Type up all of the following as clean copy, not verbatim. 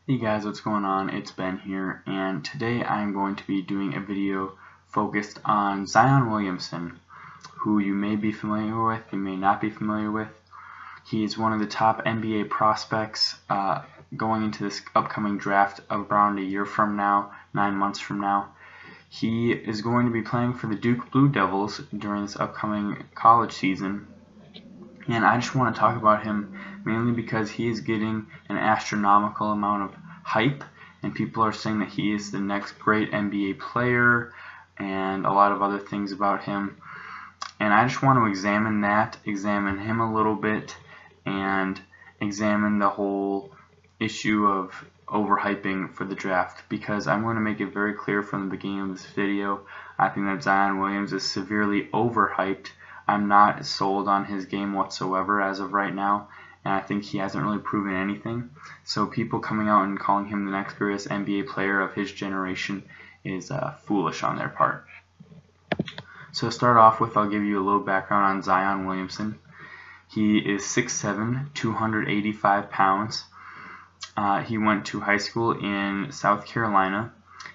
Hey guys, what's going on? It's Ben here, and today I'm going to be doing a video focused on Zion Williamson, who you may be familiar with, you may not be familiar with. He is one of the top NBA prospects going into this upcoming draft of around a year from now, 9 months from now. He is going to be playing for the Duke Blue Devils during this upcoming college season. And I just want to talk about him mainly because he is getting an astronomical amount of hype, and people are saying that he is the next great NBA player and a lot of other things about him. And I just want to examine him a little bit, and examine the whole issue of overhyping for the draft, because I'm going to make it very clear from the beginning of this video. I think that Zion Williams is severely overhyped. I'm not sold on his game whatsoever as of right now, and I think he hasn't really proven anything. So people coming out and calling him the next greatest NBA player of his generation is foolish on their part. So to start off with, I'll give you a little background on Zion Williamson. He is 6'7", 285 pounds. He went to high school in South Carolina.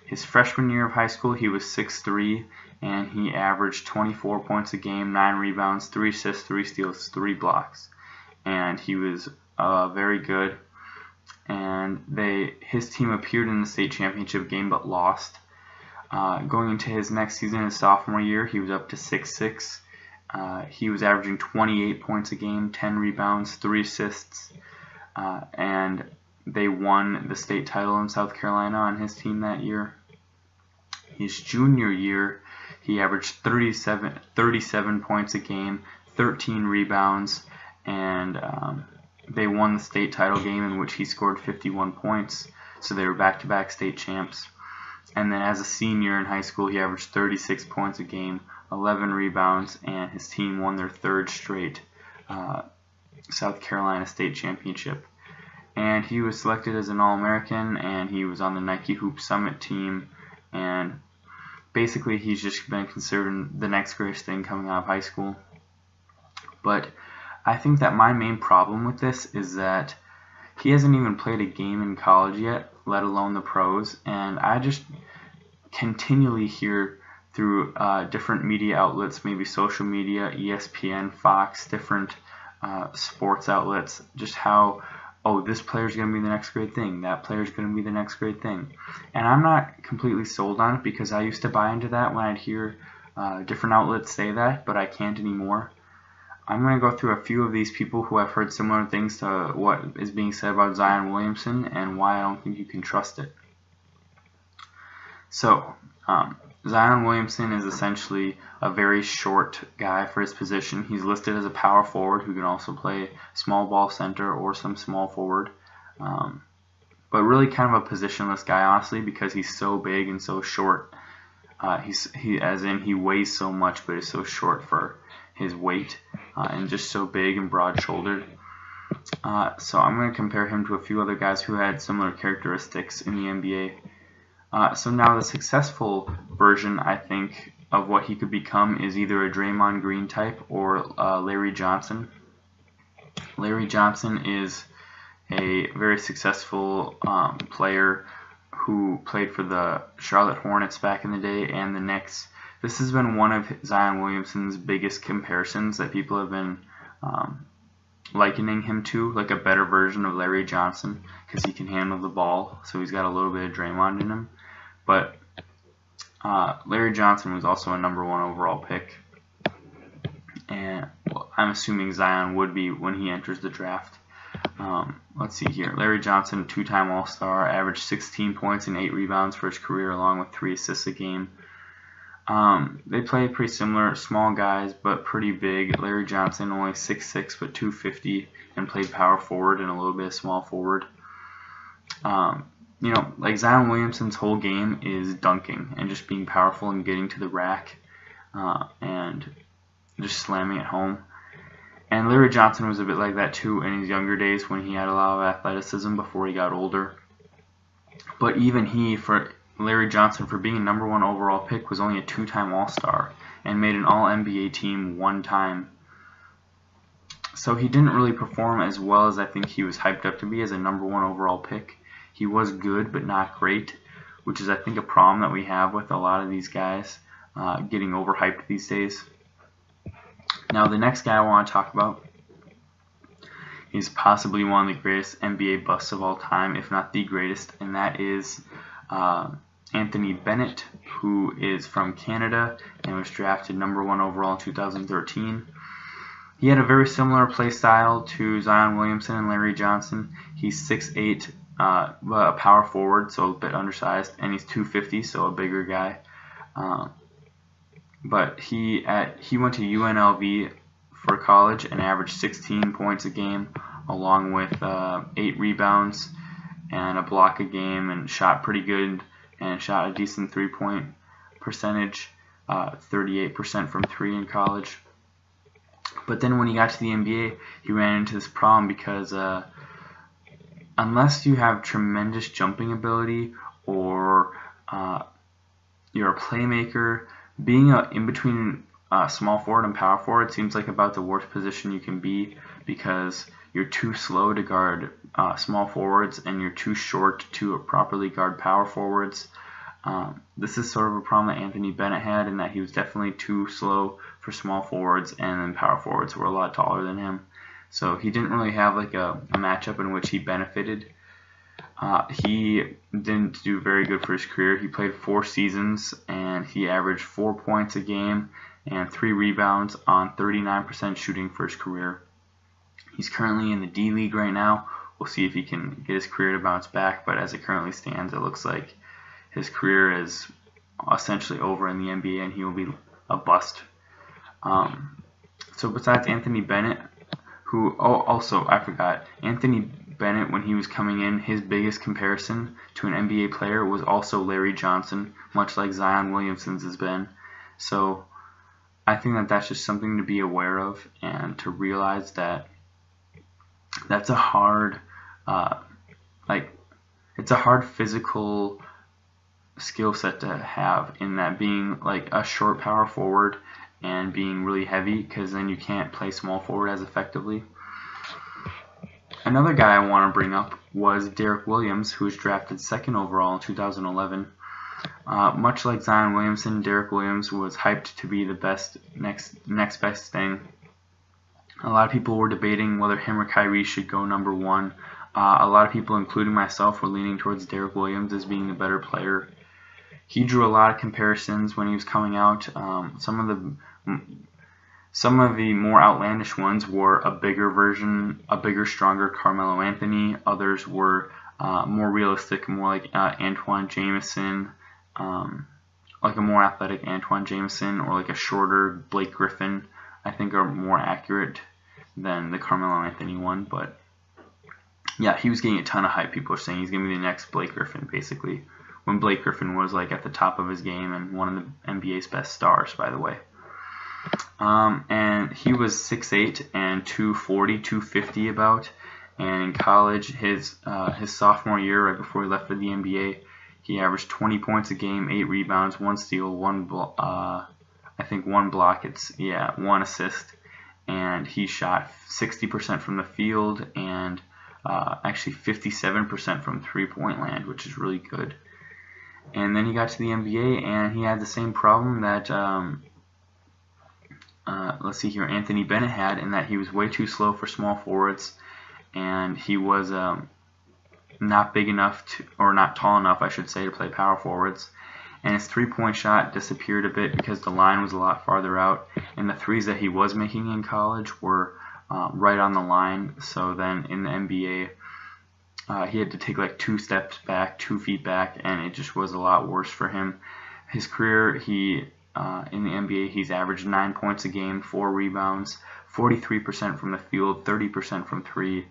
His freshman year of high school, he was 6'3", and he averaged 24 points a game, 9 rebounds, 3 assists, 3 steals, 3 blocks. And he was very good. And his team appeared in the state championship game but lost. Going into his next season, his sophomore year, he was up to 6'6". He was averaging 28 points a game, 10 rebounds, 3 assists, and they won the state title in South Carolina on his team that year. His junior year, he averaged 37 points a game, 13 rebounds, and they won the state title game in which he scored 51 points. So they were back-to-back state champs. And then as a senior in high school, he averaged 36 points a game, 11 rebounds, and his team won their 3rd straight South Carolina state championship. And he was selected as an All-American, and he was on the Nike Hoop Summit team, and basically he's just been considered the next greatest thing coming out of high school. But I think that my main problem with this is that he hasn't even played a game in college yet, let alone the pros, and I just continually hear through different media outlets, maybe social media, ESPN, Fox, different sports outlets, just how, oh, this player's going to be the next great thing, that player's going to be the next great thing. And I'm not completely sold on it, because I used to buy into that when I'd hear different outlets say that, but I can't anymore. I'm going to go through a few of these people who have heard similar things to what is being said about Zion Williamson and why I don't think you can trust it. So, Zion Williamson is essentially a very short guy for his position. He's listed as a power forward who can also play small ball center or some small forward. But really kind of a positionless guy, honestly, because he's so big and so short. He weighs so much but is so short for his weight, and just so big and broad-shouldered. So I'm going to compare him to a few other guys who had similar characteristics in the NBA. So now the successful version, I think, of what he could become is either a Draymond Green type or Larry Johnson. Larry Johnson is a very successful player who played for the Charlotte Hornets back in the day and the Knicks. This has been one of Zion Williamson's biggest comparisons that people have been likening him to, like a better version of Larry Johnson, because he can handle the ball, so he's got a little bit of Draymond in him. But Larry Johnson was also a #1 overall pick, and well, I'm assuming Zion would be when he enters the draft. Let's see here. Larry Johnson, 2-time All-Star, averaged 16 points and 8 rebounds for his career, along with 3 assists a game. They play pretty similar, small guys but pretty big. Larry Johnson only 6'6" but 250, and played power forward and a little bit of small forward. Like Zion Williamson's whole game is dunking and just being powerful and getting to the rack and just slamming it home. And Larry Johnson was a bit like that too in his younger days when he had a lot of athleticism before he got older. But even Larry Johnson, for being a #1 overall pick, was only a 2-time All-Star and made an All-NBA team 1 time. So he didn't really perform as well as I think he was hyped up to be as a #1 overall pick. He was good but not great, which is I think a problem that we have with a lot of these guys getting overhyped these days. Now the next guy I want to talk about, he's possibly one of the greatest NBA busts of all time, if not the greatest, and that is Anthony Bennett, who is from Canada and was drafted #1 overall in 2013. He had a very similar play style to Zion Williamson and Larry Johnson. He's 6'8", a power forward, so a bit undersized, and he's 250, so a bigger guy. But he went to UNLV for college and averaged 16 points a game, along with 8 rebounds and a block a game, and shot pretty good and shot a decent 3-point percentage, 38% from 3 in college. But then when he got to the NBA, he ran into this problem because unless you have tremendous jumping ability or you're a playmaker, being in between small forward and power forward seems like about the worst position you can be, because you're too slow to guard small forwards and you're too short to properly guard power forwards. This is sort of a problem that Anthony Bennett had, in that he was definitely too slow for small forwards, and then power forwards were a lot taller than him. So he didn't really have like a matchup in which he benefited. He didn't do very good for his career. He played 4 seasons and he averaged 4 points a game and 3 rebounds on 39% shooting for his career. He's currently in the D League right now. We'll see if he can get his career to bounce back, but as it currently stands, it looks like his career is essentially over in the NBA and he will be a bust. So besides Anthony Bennett, who, also I forgot, Anthony Bennett, when he was coming in, his biggest comparison to an NBA player was also Larry Johnson, much like Zion Williamson's has been. So I think that that's just something to be aware of, and to realize that that's a hard, it's a hard physical skill set to have, in that being like a short power forward and being really heavy, because then you can't play small forward as effectively. Another guy I want to bring up was Derek Williams, who was drafted 2nd overall in 2011. Much like Zion Williamson, Derek Williams was hyped to be the best next best thing. A lot of people were debating whether him or Kyrie should go #1. A lot of people, including myself, were leaning towards Derek Williams as being the better player. He drew a lot of comparisons when he was coming out. Some of the more outlandish ones were a bigger, stronger Carmelo Anthony. Others were more realistic, more like Antoine Jameson, like a more athletic Antoine Jameson, or like a shorter Blake Griffin, I think are more accurate than the Carmelo Anthony one. But yeah, he was getting a ton of hype. People are saying he's going to be the next Blake Griffin, basically, when Blake Griffin was like at the top of his game and one of the NBA's best stars, by the way. And he was 6'8" and 240, 250 about. And in college, his sophomore year, right before he left for the NBA, he averaged 20 points a game, 8 rebounds, 1 steal, 1 block, 1 assist, and he shot 60% from the field and actually 57% from 3-point land, which is really good. And then he got to the NBA and he had the same problem that let's see here, Anthony Bennett had, in that he was way too slow for small forwards, and he was not big enough to, or not tall enough, I should say, to play power forwards. And his 3-point shot disappeared a bit because the line was a lot farther out, and the threes that he was making in college were right on the line. So then in the NBA, he had to take like 2 steps back, 2 feet back, and it just was a lot worse for him. His career, in the NBA, he's averaged 9 points a game, 4 rebounds, 43% from the field, 30% from 3.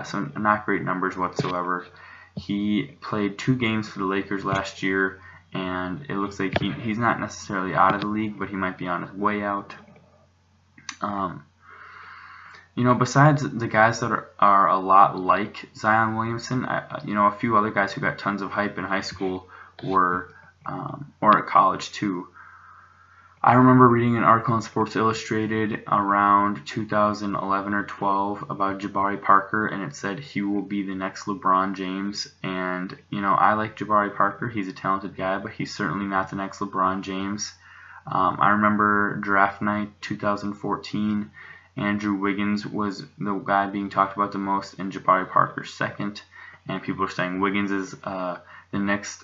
So not great numbers whatsoever. He played 2 games for the Lakers last year, and it looks like he's not necessarily out of the league, but he might be on his way out. Besides the guys that are a lot like Zion Williamson, a few other guys who got tons of hype in high school were, or at college too. I remember reading an article in Sports Illustrated around 2011 or 12 about Jabari Parker, and it said he will be the next LeBron James. And I like Jabari Parker. He's a talented guy, but he's certainly not the next LeBron James. I remember draft night 2014. Andrew Wiggins was the guy being talked about the most, and Jabari Parker second. And people are saying Wiggins is the next.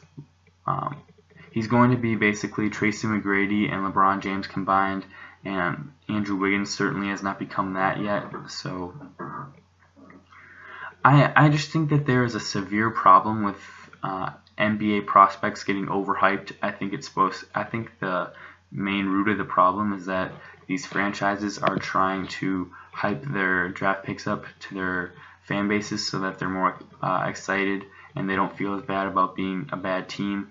He's going to be basically Tracy McGrady and LeBron James combined, and Andrew Wiggins certainly has not become that yet. So I just think that there is a severe problem with NBA prospects getting overhyped. I think the main root of the problem is that these franchises are trying to hype their draft picks up to their fan bases so that they're more excited and they don't feel as bad about being a bad team.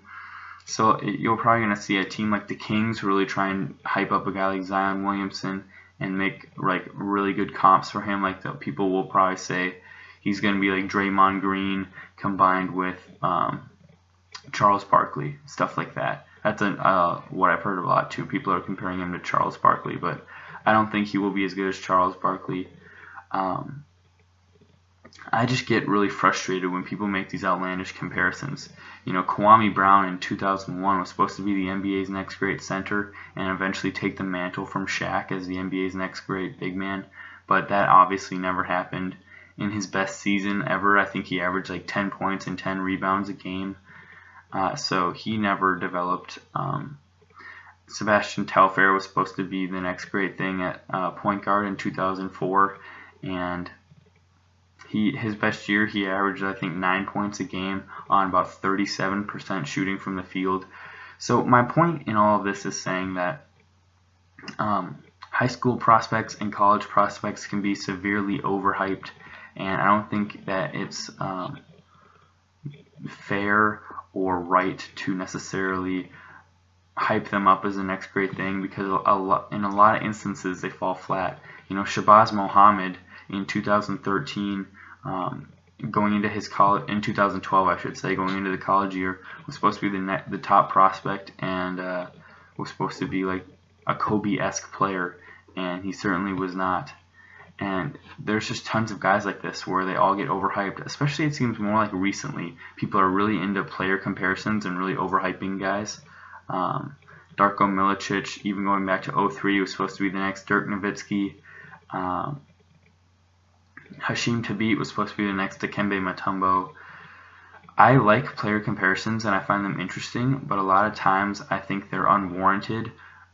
So you're probably going to see a team like the Kings really try and hype up a guy like Zion Williamson and make really good comps for him. Like the people will probably say he's going to be like Draymond Green combined with Charles Barkley, stuff like that. That's what I've heard a lot too. People are comparing him to Charles Barkley, but I don't think he will be as good as Charles Barkley. I just get really frustrated when people make these outlandish comparisons. Kwame Brown in 2001 was supposed to be the NBA's next great center and eventually take the mantle from Shaq as the NBA's next great big man, but that obviously never happened. In his best season ever, I think he averaged like 10 points and 10 rebounds a game, so he never developed. Sebastian Telfair was supposed to be the next great thing at point guard in 2004, and his best year, he averaged, I think, 9 points a game on about 37% shooting from the field. So my point in all of this is saying that high school prospects and college prospects can be severely overhyped, and I don't think that it's fair or right to necessarily hype them up as the next great thing, because in a lot of instances they fall flat. Shabazz Muhammad in 2013, going into his college in 2012, I should say, going into the college year, was supposed to be the top prospect and was supposed to be like a Kobe-esque player, and he certainly was not. And there's just tons of guys like this where they all get overhyped. Especially, it seems more like recently, people are really into player comparisons and really overhyping guys. Darko Milicic, even going back to 2003, was supposed to be the next Dirk Nowitzki. Hashim Thabit was supposed to be the next Dikembe Mutombo. I like player comparisons and I find them interesting, but a lot of times I think they're unwarranted,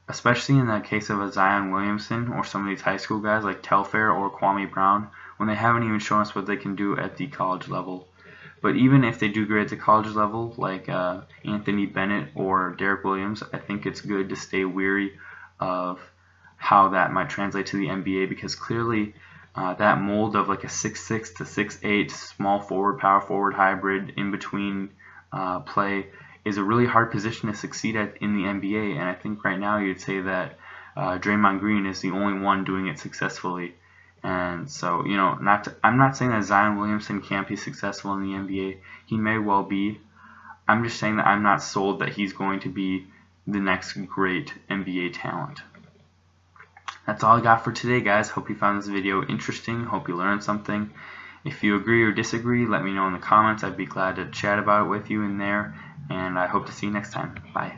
especially in the case of a Zion Williamson or some of these high school guys like Telfair or Kwame Brown, when they haven't even shown us what they can do at the college level. But even if they do great at the college level, like Anthony Bennett or Derek Williams, I think it's good to stay wary of how that might translate to the NBA, because clearly that mold of like a 6'6" to 6'8" small forward, power forward hybrid in between play is a really hard position to succeed at in the NBA. And I think right now you'd say that Draymond Green is the only one doing it successfully. And so, I'm not saying that Zion Williamson can't be successful in the NBA. He may well be. I'm just saying that I'm not sold that he's going to be the next great NBA talent. That's all I got for today, guys. Hope you found this video interesting. Hope you learned something. If you agree or disagree, let me know in the comments. I'd be glad to chat about it with you in there. And I hope to see you next time. Bye.